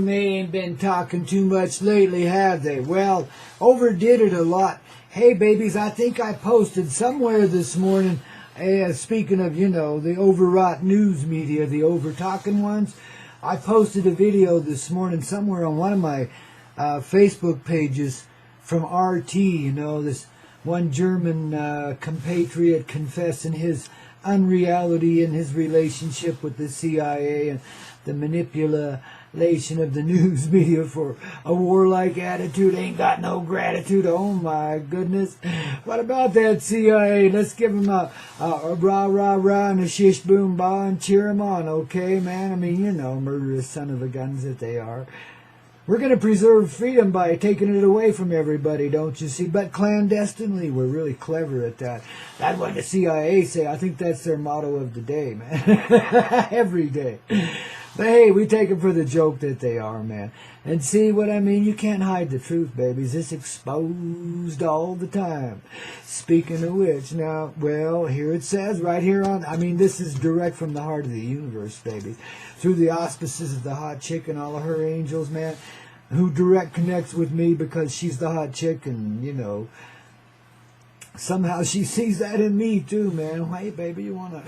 they ain't been talking too much lately, have they? Well, overdid it a lot. Hey, babies, I think I posted somewhere this morning, speaking of, you know, the overwrought news media, the over-talking ones, I posted a video this morning somewhere on one of my Facebook pages from RT, you know, this one German compatriot confessing his unreality in his relationship with the CIA and the manipulation of the news media for a warlike attitude. Ain't got no gratitude. Oh my goodness. What about that CIA? Let's give them a rah rah rah and a shish boom bah and cheer them on, okay, man? I mean, you know, murderous son of a guns that they are. We're going to preserve freedom by taking it away from everybody, don't you see? But clandestinely, we're really clever at that. That's what the CIA say. I think that's their motto of the day, man. Every day. But hey, we take it for the joke that they are, man. And see what I mean? You can't hide the truth, babies. It's exposed all the time. Speaking of which, now, well, here it says, right here on, I mean, this is direct from the heart of the universe, baby. Through the auspices of the hot chick and all of her angels, man, who direct connects with me because she's the hot chick and, you know, somehow she sees that in me too, man. Hey, baby, you wanna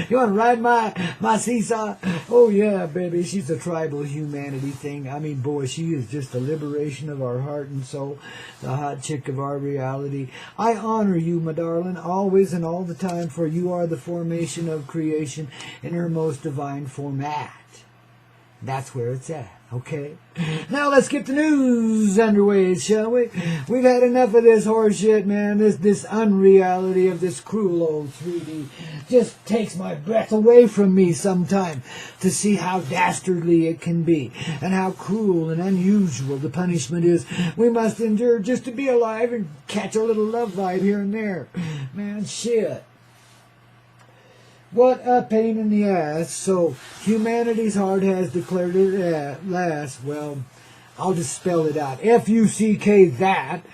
you wanna ride my seesaw? Oh yeah, baby. She's a tribal humanity thing. I mean, boy, she is just the liberation of our heart and soul, the hot chick of our reality. I honor you, my darling, always and all the time, for you are the formation of creation in her most divine format. That's where it's at. Okay, now let's get the news underway, shall we? We've had enough of this horse shit, man. This unreality of this cruel old 3D just takes my breath away from me sometime to see how dastardly it can be and how cruel and unusual the punishment is we must endure just to be alive and catch a little love vibe here and there. Man, shit. What a pain in the ass. So, humanity's heart has declared it at last. Well, I'll just spell it out. F-U-C-K that.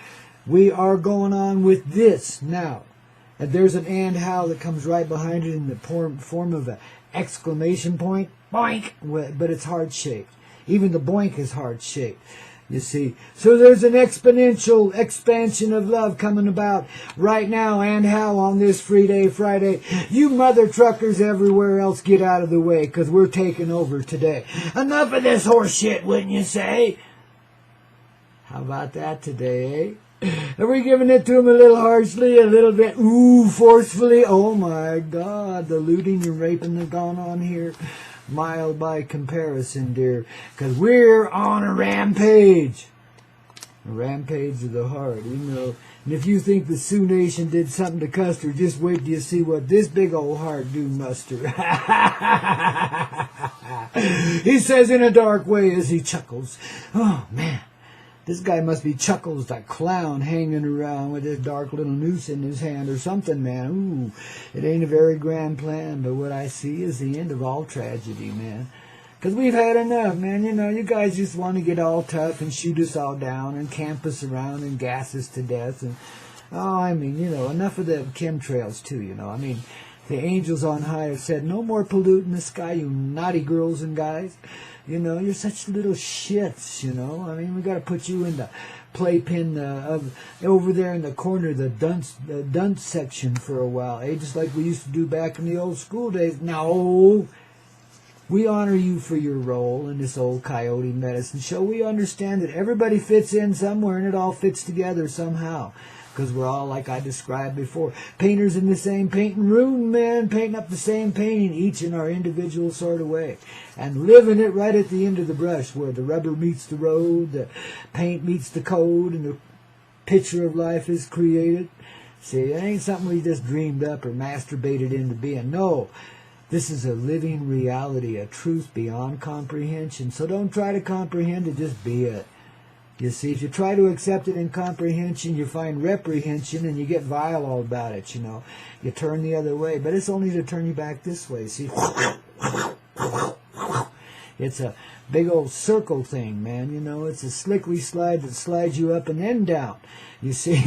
We are going on with this now. And there's an and how that comes right behind it in the form of an exclamation point. Boink! But it's heart-shaped. Even the boink is heart-shaped. You see, so there's an exponential expansion of love coming about right now, and how on this Free Day Friday. You mother truckers everywhere else, get out of the way, because we're taking over today. Enough of this horse shit, wouldn't you say? How about that today, eh? Are we giving it to them a little harshly, a little bit, forcefully? Oh my God, the looting and raping that's gone on here. Mild by comparison, dear, because we're on a rampage. A rampage of the heart, you know. And if you think the Sioux Nation did something to Custer, just wait till you see what this big old heart do muster. He says in a dark way as he chuckles, oh, man. This guy must be Chuckles, that clown, hanging around with his dark little noose in his hand or something, man. Ooh, it ain't a very grand plan, but what I see is the end of all tragedy, man. Because we've had enough, man. You know, you guys just want to get all tough and shoot us all down and camp us around and gas us to death. And, oh, I mean, you know, enough of the chemtrails, too, you know. I mean, the angels on high have said, no more polluting the sky, you naughty girls and guys. You know, you're such little shits, you know. I mean, we got to put you in the playpen of over there in the corner, the dunce section for a while, eh? Just like we used to do back in the old school days. No, we honor you for your role in this old coyote medicine show. We understand that everybody fits in somewhere and it all fits together somehow. Because we're all, like I described before, painters in the same painting room, man, painting up the same painting, each in our individual sort of way. And living it right at the end of the brush, where the rubber meets the road, the paint meets the code, and the picture of life is created. See, it ain't something we just dreamed up or masturbated into being. No, this is a living reality, a truth beyond comprehension. So don't try to comprehend it, just be it. You see, if you try to accept it in comprehension, you find reprehension and you get vile all about it, you know. You turn the other way, but it's only to turn you back this way, see. It's a big old circle thing, man. You know, it's a slickly slide that slides you up and then down. You see,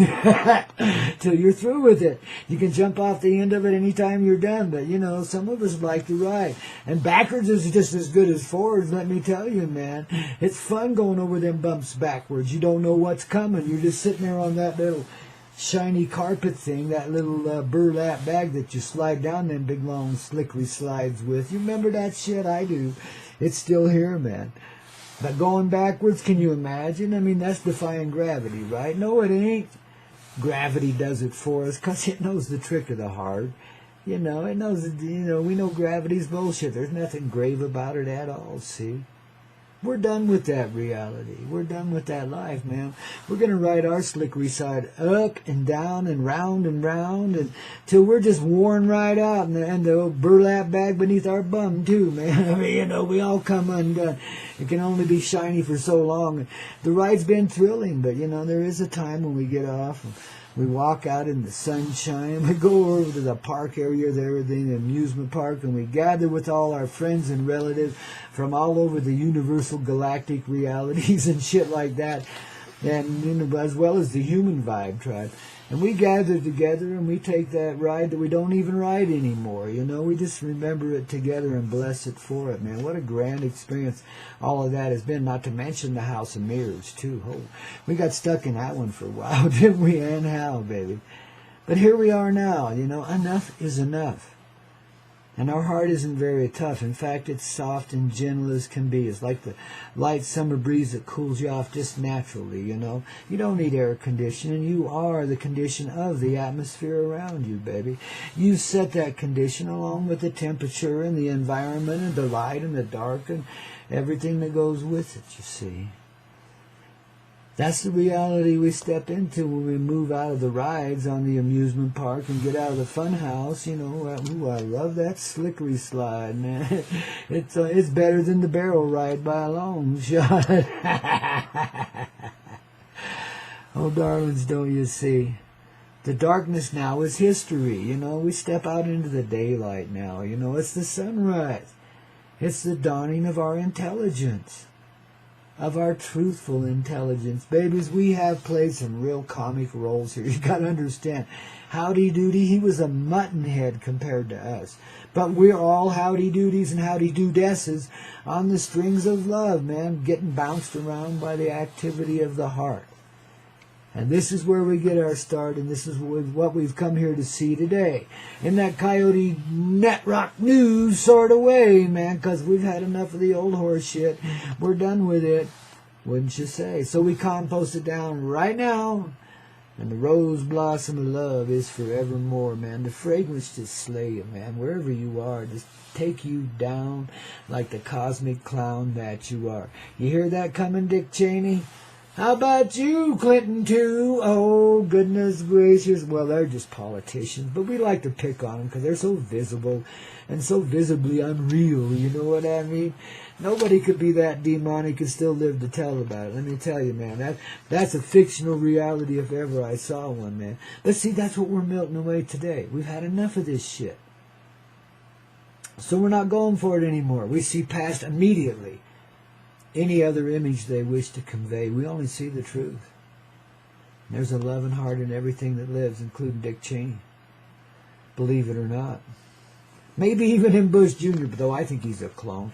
till you're through with it. You can jump off the end of it anytime you're done, but, you know, some of us like to ride. And backwards is just as good as forwards, let me tell you, man. It's fun going over them bumps backwards. You don't know what's coming. You're just sitting there on that little shiny carpet thing, that little burlap bag that you slide down them big, long, slickly slides with. You remember that shit? I do. It's still here, man. But going backwards, can you imagine? I mean, that's defying gravity, right? No, it ain't. Gravity does it for us because it knows the trick of the heart. You know, it knows, you know, we know gravity's bullshit. There's nothing grave about it at all, see? We're done with that reality. We're done with that life, man. We're going to ride our slickery side up and down and round until we're just worn right out, and the old burlap bag beneath our bum, too, man. I mean, you know, we all come undone. It can only be shiny for so long. The ride's been thrilling, but, you know, there is a time when we get off. We walk out in the sunshine. We go over to the park area there, the amusement park, and we gather with all our friends and relatives from all over the universal galactic realities and shit like that, and, you know, as well as the human vibe tribe. And we gather together and we take that ride that we don't even ride anymore. You know, we just remember it together and bless it for it, man. What a grand experience all of that has been, not to mention the House of Mirrors, too. Oh, we got stuck in that one for a while, didn't we? And how, baby? But here we are now, you know, enough is enough. And our heart isn't very tough. In fact, it's soft and gentle as can be. It's like the light summer breeze that cools you off just naturally, you know. You don't need air conditioning. You are the condition of the atmosphere around you, baby. You set that condition along with the temperature and the environment and the light and the dark and everything that goes with it, you see. That's the reality we step into when we move out of the rides on the amusement park and get out of the fun house. You know, ooh, I love that slickery slide, man. It's better than the barrel ride by a long shot. Oh, darlings, don't you see? The darkness now is history. You know, we step out into the daylight now. You know, it's the sunrise. It's the dawning of our intelligence. Of our truthful intelligence. Babies, we have played some real comic roles here. You got to understand. Howdy Doody, he was a mutton head compared to us. But we're all howdy doodies and howdy doodesses on the strings of love, man, getting bounced around by the activity of the heart. And this is where we get our start, and this is what we've come here to see today. In that Coyote Netrock News sort of way, man, because we've had enough of the old horse shit. We're done with it, wouldn't you say? So we compost it down right now, and the rose blossom of love is forevermore, man. The fragrance just slay you, man. Wherever you are, just take you down like the cosmic clown that you are. You hear that coming, Dick Cheney? How about you, Clinton, too? Oh, goodness gracious. Well, they're just politicians, but we like to pick on them because they're so visible and so visibly unreal, you know what I mean? Nobody could be that demonic and still live to tell about it. Let me tell you, man, that's a fictional reality if ever I saw one, man. But see, that's what we're melting away today. We've had enough of this shit. So we're not going for it anymore. We see past immediately any other image they wish to convey. We only see the truth. And there's a loving heart in everything that lives, including Dick Cheney. Believe it or not. Maybe even in Bush Jr., but though I think he's a clone.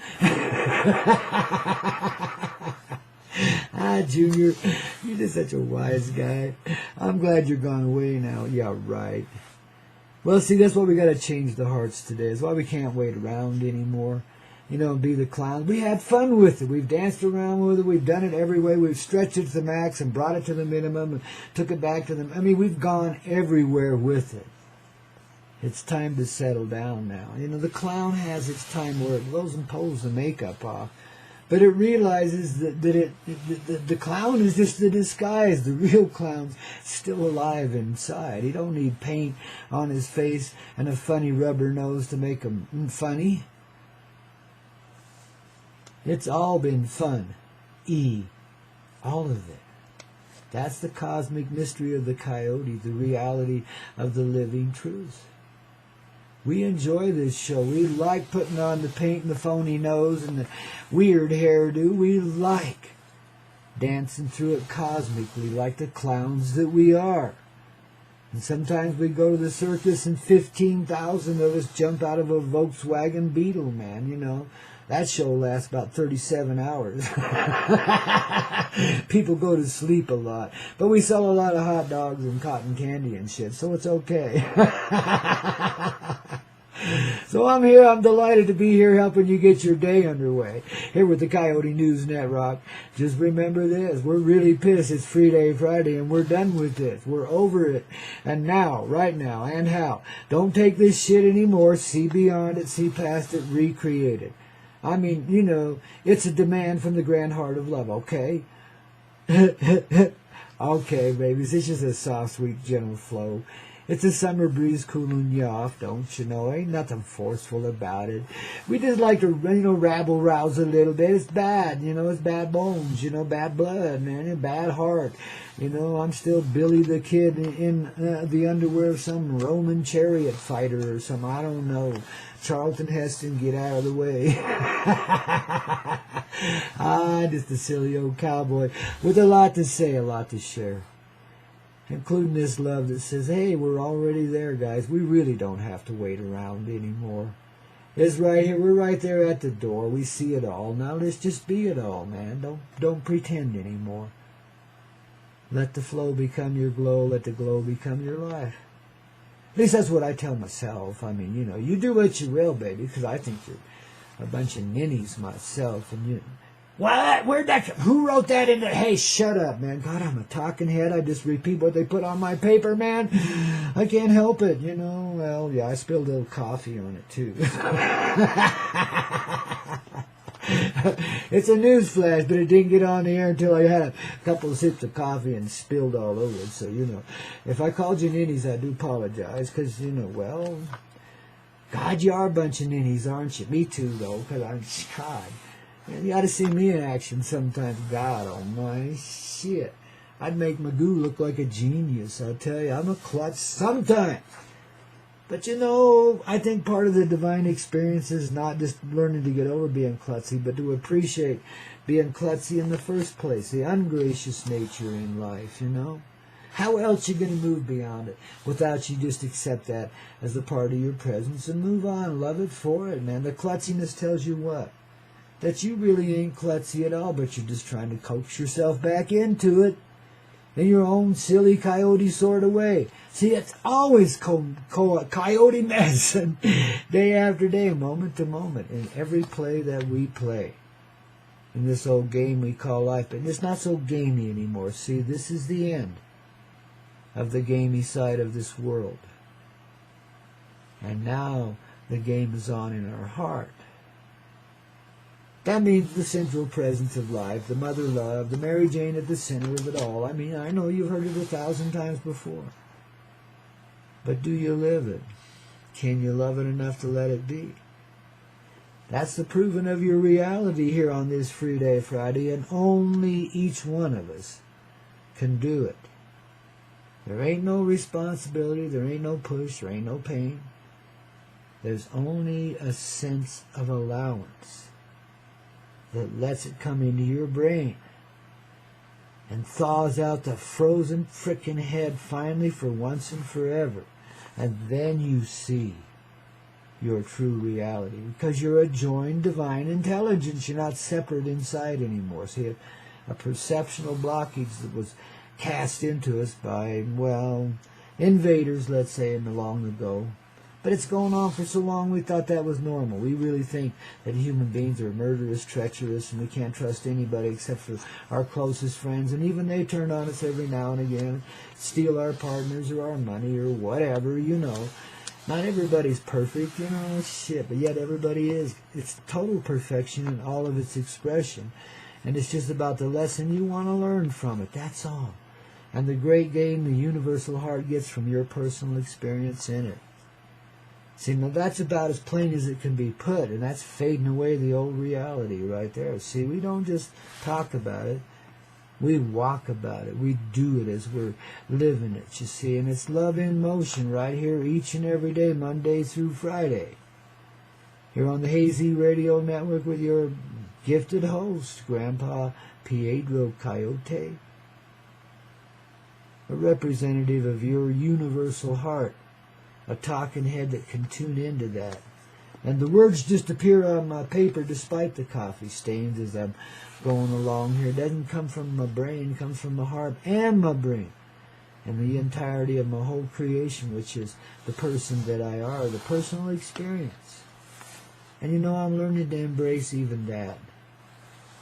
Junior, you're just such a wise guy. I'm glad you're gone away now. Yeah, right. Well, see, that's why we got to change the hearts today. That's why we can't wait around anymore. You know, be the clown. We had fun with it. We've danced around with it. We've done it every way. We've stretched it to the max and brought it to the minimum and took it back to the... I mean, we've gone everywhere with it. It's time to settle down now. You know, the clown has its time where it goes and pulls the makeup off. But it realizes that the clown is just the disguise. The real clown's still alive inside. He don't need paint on his face and a funny rubber nose to make him funny. It's all been fun. All of it. That's the cosmic mystery of the coyote, the reality of the living truth. We enjoy this show. We like putting on the paint and the phony nose and the weird hairdo. We like dancing through it cosmically like the clowns that we are. And sometimes we go to the circus and 15,000 of us jump out of a Volkswagen Beetle, man, you know. That show lasts about 37 hours. People go to sleep a lot. But we sell a lot of hot dogs and cotton candy and shit, so it's okay. So I'm here. I'm delighted to be here helping you get your day underway. Here with the Coyote News Network. Just remember this. We're really pissed. It's Free Day Friday and we're done with this. We're over it. And now, right now, and how? Don't take this shit anymore. See beyond it. See past it. Recreate it. I mean, you know, it's a demand from the grand heart of love, okay? Okay, babies. It's just a soft, sweet, gentle flow. It's a summer breeze cooling you off, don't you know? Ain't nothing forceful about it. We just like to, you know, rabble-rouse a little bit. It's bad, you know, it's bad bones, you know, bad blood, man, and bad heart. You know, I'm still Billy the Kid in the underwear of some Roman chariot fighter or some, I don't know. Charlton Heston, get out of the way. Just a silly old cowboy with a lot to say, a lot to share. Including this love that says, hey, we're already there, guys. We really don't have to wait around anymore. It's right here. We're right there at the door. We see it all. Now let's just be it all, man. Don't pretend anymore. Let the flow become your glow. Let the glow become your life. At least that's what I tell myself. I mean, you know, you do what you will, baby, because I think you're a bunch of ninnies myself. And you, what? Where'd that come? Who wrote that in there? Hey, shut up, man. God, I'm a talking head. I just repeat what they put on my paper, man. I can't help it, you know. Well, yeah, I spilled a little coffee on it, too. It's a news flash, but it didn't get on the air until I had a couple of sips of coffee and spilled all over it. So, you know, if I called you ninnies, I do apologize. Because, you know, well, God, you are a bunch of ninnies, aren't you? Me too, though, because I'm, God. Man, you ought to see me in action sometimes. God almighty, shit. I'd make Magoo look like a genius, I'll tell you. I'm a klutz sometimes. But you know, I think part of the divine experience is not just learning to get over being klutzy, but to appreciate being klutzy in the first place. The ungracious nature in life, you know. How else you going to move beyond it without you just accept that as a part of your presence and move on. Love it for it, man. The klutziness tells you what? That you really ain't klutzy at all, but you're just trying to coax yourself back into it in your own silly coyote sort of way. See, it's always coyote medicine, day after day, moment to moment, in every play that we play. In this old game we call life, but it's not so gamey anymore. See, this is the end of the gamey side of this world. And now the game is on in our heart. That means the central presence of life, the mother love, the Mary Jane at the center of it all. I mean, I know you've heard it 1,000 times before. But do you live it? Can you love it enough to let it be? That's the proving of your reality here on this Free Day Friday, and only each one of us can do it. There ain't no responsibility, there ain't no push, there ain't no pain. There's only a sense of allowance that lets it come into your brain and thaws out the frozen frickin' head finally for once and forever. And then you see your true reality, because you're a joined divine intelligence. You're not separate inside anymore. See, a perceptual blockage that was cast into us by, well, invaders, let's say, in the long ago. But it's going on for so long we thought that was normal. We really think that human beings are murderous, treacherous, and we can't trust anybody except for our closest friends. And even they turn on us every now and again, steal our partners or our money or whatever, you know. Not everybody's perfect, you know, shit, but yet everybody is. It's total perfection in all of its expression. And it's just about the lesson you want to learn from it, that's all. And the great gain the universal heart gets from your personal experience in it. See, now that's about as plain as it can be put, and that's fading away the old reality right there. See, we don't just talk about it. We walk about it. We do it as we're living it, you see. And it's love in motion right here each and every day, Monday through Friday. Here on the Hazy Radio Network with your gifted host, Grandpa Pedro Coyote. A representative of your universal heart. A talking head that can tune into that. And the words just appear on my paper despite the coffee stains as I'm going along here. It doesn't come from my brain, it comes from my heart and my brain. And the entirety of my whole creation, which is the person that I are, the personal experience. And you know, I'm learning to embrace even that.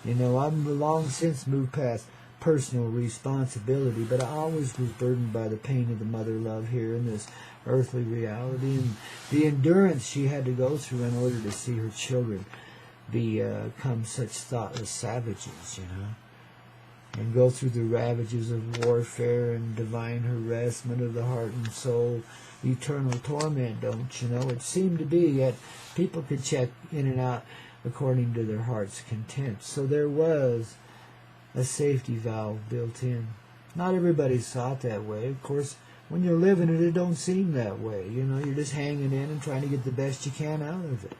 You know, I've long since moved past personal responsibility, but I always was burdened by the pain of the mother love here in this earthly reality and the endurance she had to go through in order to see her children become such thoughtless savages, you know, and go through the ravages of warfare and divine harassment of the heart and soul, eternal torment, don't you know? It seemed to be, yet people could check in and out according to their heart's content. So there was a safety valve built in. Not everybody saw it that way. Of course, when you're living it, it don't seem that way. You know, you're just hanging in and trying to get the best you can out of it.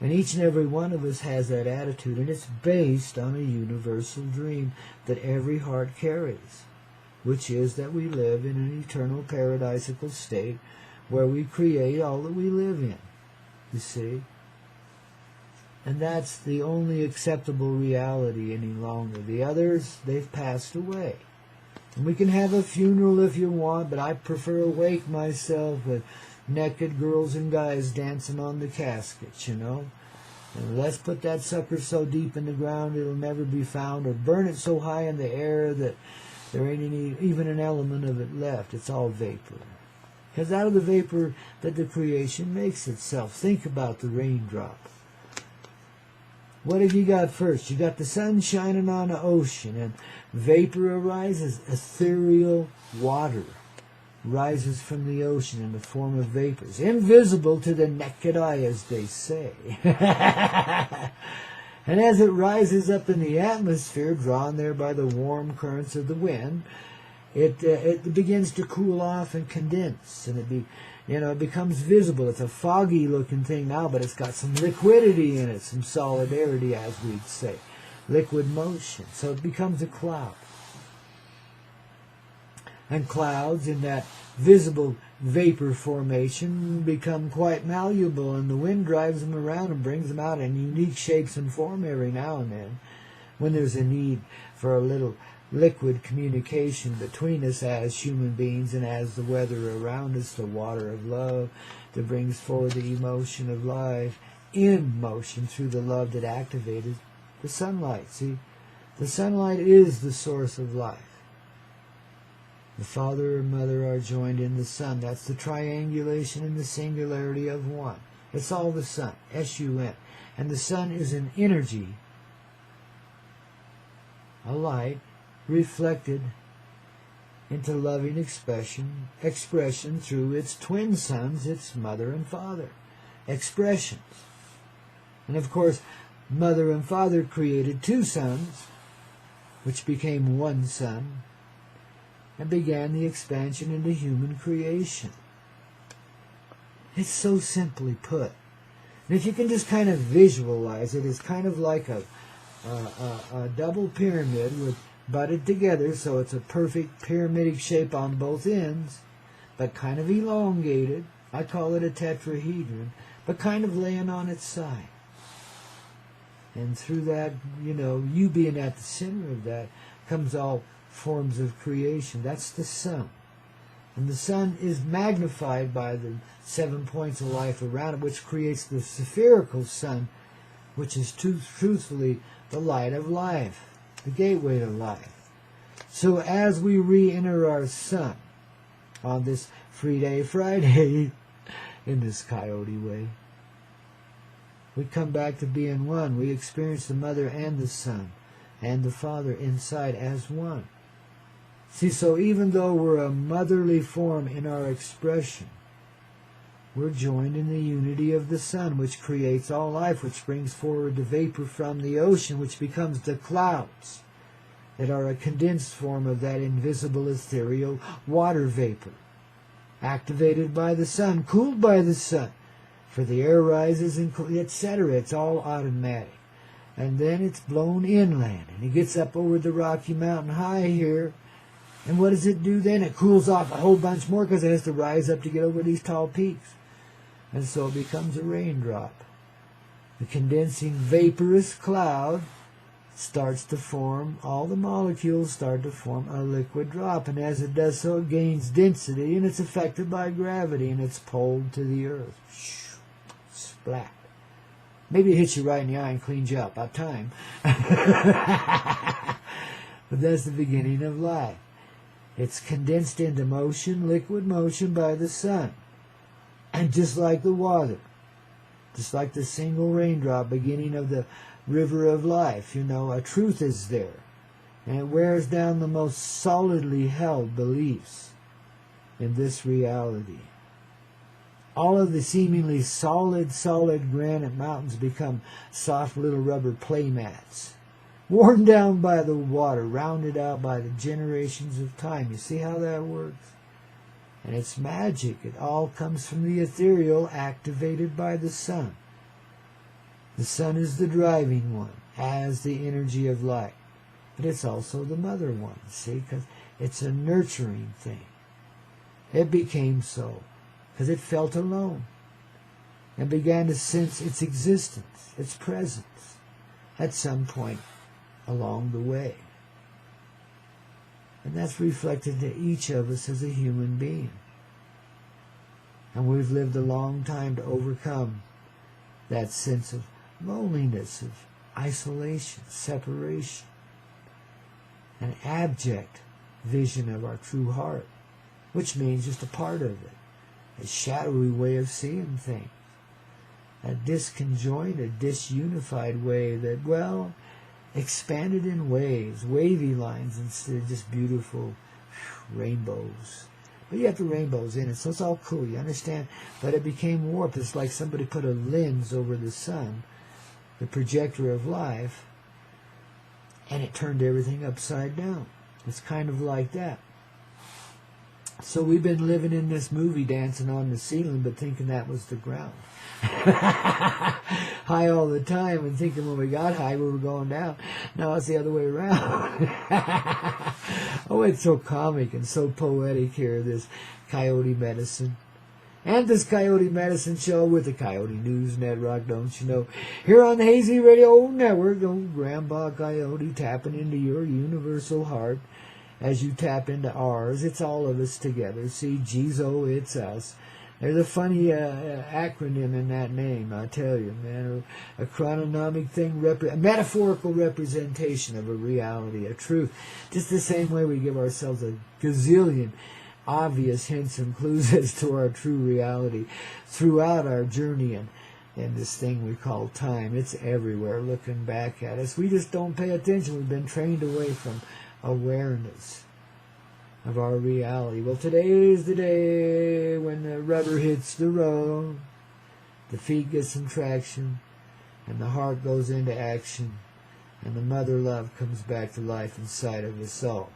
And each and every one of us has that attitude, and it's based on a universal dream that every heart carries, which is that we live in an eternal paradisical state where we create all that we live in, you see. And that's the only acceptable reality any longer. The others, they've passed away. And we can have a funeral if you want, but I prefer a wake myself with naked girls and guys dancing on the caskets, you know. And let's put that sucker so deep in the ground it'll never be found, or burn it so high in the air that there ain't even an element of it left. It's all vapor. Because out of the vapor that the creation makes itself. Think about the raindrop. What have you got first? You got the sun shining on the ocean, and vapor arises. Ethereal water rises from the ocean in the form of vapors, invisible to the naked eye, as they say. And as it rises up in the atmosphere, drawn there by the warm currents of the wind, it begins to cool off and condense, and it becomes visible. It's a foggy-looking thing now, but it's got some liquidity in it, some solidarity, as we'd say. Liquid motion. So it becomes a cloud. And clouds in that visible vapor formation become quite malleable, and the wind drives them around and brings them out in unique shapes and form every now and then, when there's a need for a little liquid communication between us as human beings and as the weather around us, the water of love that brings forward the emotion of life in motion through the love that activated the sunlight. See, the sunlight is the source of life. The Father and Mother are joined in the Sun. That's the triangulation and the singularity of one. It's all the Sun, S-U-N. And the Sun is an energy, a light, reflected into loving expression through its twin suns, its mother and father. Expressions. And of course, mother and father created two sons, which became one sun, and began the expansion into human creation. It's so simply put. And if you can just kind of visualize it, it's kind of like a double pyramid with butted together, so it's a perfect pyramidic shape on both ends, but kind of elongated. I call it a tetrahedron, but kind of laying on its side. And through that, you being at the center of that, comes all forms of creation. That's the sun. And the sun is magnified by the 7 points of life around it, which creates the spherical sun, which is truthfully the light of life, the gateway to life. So as we re-enter our sun on this Free Day Friday, in this coyote way, we come back to being one. We experience the mother and the son and the father inside as one. See, so even though we're a motherly form in our expression, we're joined in the unity of the sun, which creates all life, which brings forward the vapor from the ocean, which becomes the clouds. that are a condensed form of that invisible ethereal water vapor, activated by the sun, cooled by the sun. For the air rises, and etc. It's all automatic. And then it's blown inland, and it gets up over the Rocky Mountain high here. And what does it do then? It cools off a whole bunch more because it has to rise up to get over these tall peaks. And so it becomes a raindrop. The condensing vaporous cloud starts to form, all the molecules start to form a liquid drop. And as it does so, it gains density, and it's affected by gravity, and it's pulled to the earth. Splat. Maybe it hits you right in the eye and cleans you up. About time. But that's the beginning of life. It's condensed into motion, liquid motion by the sun. And just like the water, just like the single raindrop beginning of the river of life, a truth is there. And it wears down the most solidly held beliefs in this reality. All of the seemingly solid granite mountains become soft little rubber play mats, worn down by the water, rounded out by the generations of time. You see how that works? And it's magic. It all comes from the ethereal, activated by the sun. The sun is the driving one, as the energy of light. But it's also the mother one, see, because it's a nurturing thing. It became so because it felt alone and began to sense its existence, its presence, at some point along the way. And that's reflected to each of us as a human being. And we've lived a long time to overcome that sense of loneliness, of isolation, separation, an abject vision of our true heart, which means just a part of it, a shadowy way of seeing things, a disconjointed, disunified way that, well, expanded in waves, wavy lines instead of just beautiful rainbows. But you have the rainbows in it, so it's all cool, you understand? But it became warped. It's like somebody put a lens over the sun, the projector of life, and it turned everything upside down. It's kind of like that. So we've been living in this movie, dancing on the ceiling, but thinking that was the ground. High all the time, and thinking when we got high we were going down. Now it's the other way around. Oh, it's so comic and so poetic here, this coyote medicine. And this Coyote Medicine Show with the Coyote News Network, don't you know? Here on the Hazy Radio Network, old Grandpa Coyote tapping into your universal heart as you tap into ours. It's all of us together. See, Jizo, it's us. There's a funny acronym in that name, I tell you, man. A chronomic thing, a metaphorical representation of a reality, a truth. Just the same way we give ourselves a gazillion obvious hints and clues as to our true reality throughout our journey in this thing we call time. It's everywhere looking back at us. We just don't pay attention. We've been trained away from awareness of our reality. Well, today is the day when the rubber hits the road, the feet get some traction, and the heart goes into action, and the mother love comes back to life inside of us all.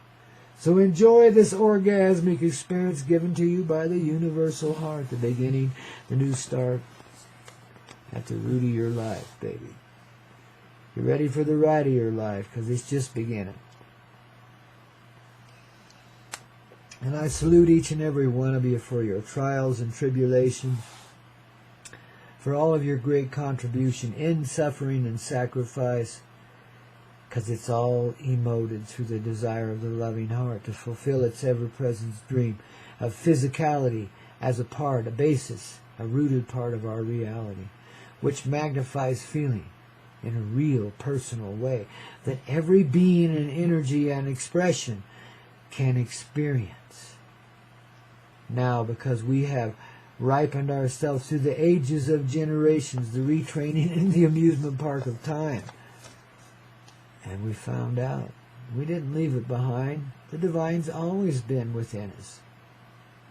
So enjoy this orgasmic experience given to you by the universal heart, the beginning, the new start at the root of your life, baby. You're ready for the ride of your life because it's just beginning. And I salute each and every one of you for your trials and tribulations, for all of your great contribution in suffering and sacrifice, because it's all emoted through the desire of the loving heart to fulfill its ever-present dream of physicality as a part, a basis, a rooted part of our reality, which magnifies feeling in a real, personal way that every being and energy and expression can experience. Now, because we have ripened ourselves through the ages of generations, the retraining in the amusement park of time, and we found out we didn't leave it behind. The divine's always been within us.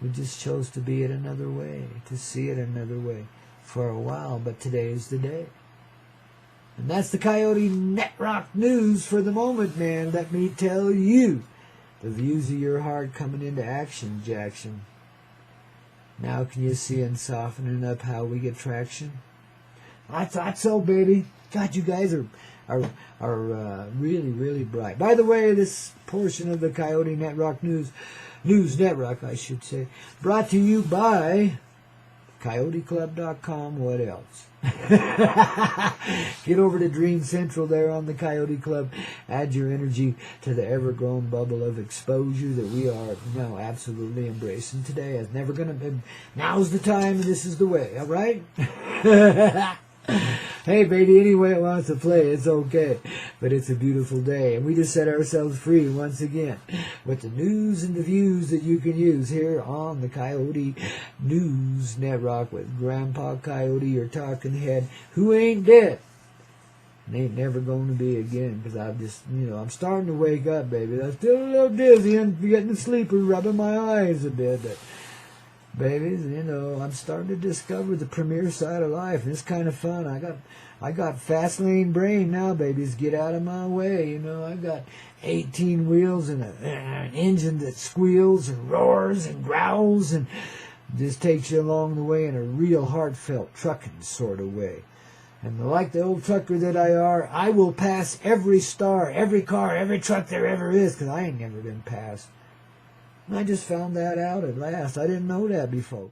We just chose to be it another way, to see it another way for a while, but today is the day. And And that's the Coyote Net Rock news for the moment, man. Let me tell you, the views of your heart coming into action, Jackson. Now can you see and softening up how we get traction? I thought so, baby. God, you guys are really, really bright. By the way, this portion of the Coyote Net Rock News Network, I should say, brought to you by CoyoteClub.com. What else? Get over to Dream Central there on the Coyote Club. Add your energy to the ever-growing bubble of exposure that we are now absolutely embracing today. It's never going to be. Now's the time, and this is the way. All right? Hey, baby, any way it wants to play, it's okay. But it's a beautiful day, and we just set ourselves free once again with the news and the views that you can use here on the Coyote News Network with Grandpa Coyote, your talking head, who ain't dead. And ain't never going to be again, because I've just, I'm starting to wake up, baby. I'm still a little dizzy and getting a sleeper, rubbing my eyes a bit, but babies, I'm starting to discover the premier side of life, and it's kind of fun. I got fast lane brain now, babies. Get out of my way. I got 18 wheels and an engine that squeals and roars and growls and just takes you along the way in a real heartfelt trucking sort of way. And like the old trucker that I will pass every star, every car, every truck there ever is, because I ain't never been passed. And I just found that out at last. I didn't know that before.